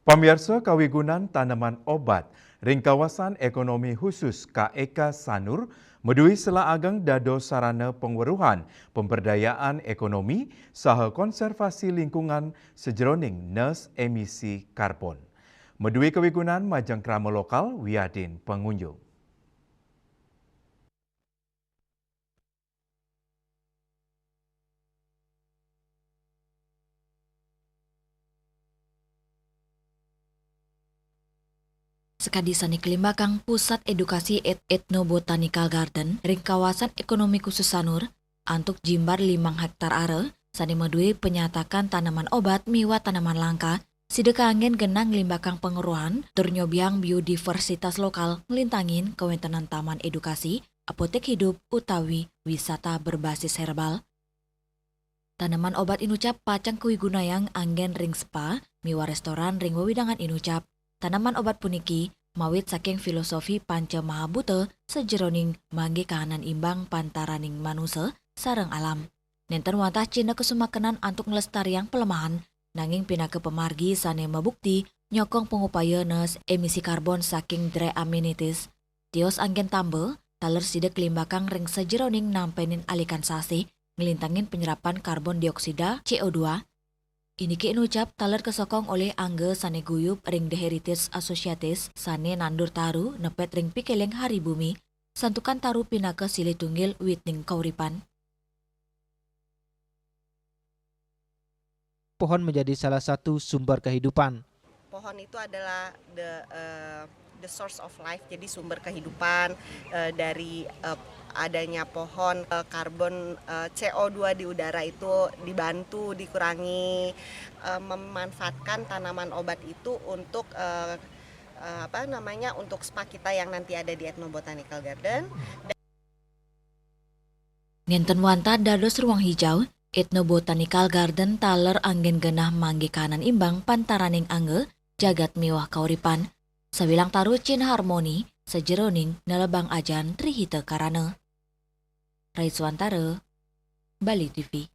Pamirsa kawigunan tanaman obat ring kawasan ekonomi khusus KEK Sanur medui sela ageng dado sarana pengweruhan pemberdayaan ekonomi saha konservasi lingkungan sejeroning nes emisi karbon. Medui kawigunan majang krama lokal wiadin pengunjung. Sekadisani Kelimbakang Pusat Edukasi Ethnobotanical Garden ring kawasan ekonomi khusus Sanur antuk jimbar 5 hektar are sani medui penyatakan tanaman obat miwa tanaman langka sideka angin genang limbakang pengeruhan turnyobiang biodiversitas lokal melintangin kewentenan taman edukasi apotek hidup utawi wisata berbasis herbal. Tanaman obat inucap pacang kewigunayang anggen ring spa miwa restoran ring wewidangan inucap. Tanaman obat puniki mawit saking filosofi panca mahabute sejeroning mangge kahanan imbang pantaraning manusia sareng alam. Nenten wantah cina kesumakenan antuk ngelestariang pelemahan nanging pinake pemargi sane mabukti nyokong pengupaya nes emisi karbon saking dry amenities. Tios anggen tambe taler sidek limbakang ring sejeroning nampenin alikan sasi ngelintangin penyerapan karbon dioksida CO2. Ini ki inucap taler kesokong oleh angge sane guyup ring The Heritage Associates sane nandur taru nepet ring pikeleng hari bumi santukan taru pinake silih tunggil witning kauripan. Pohon menjadi salah satu sumber kehidupan. Pohon itu adalah the source of life, jadi sumber kehidupan. Dari adanya pohon, karbon CO2 di udara itu dibantu dikurangi. Memanfaatkan tanaman obat itu untuk untuk spa kita yang nanti ada di Ethnobotanical Garden. Ngenten wanta dados ruang hijau Ethnobotanical Garden taler anggen genah mangge kanan imbang pantaraning angge jagat miwah kauripan. Sabilang taru cin harmoni sejeroning nelebang ajan trihite karana. Raiswantara, Bali TV.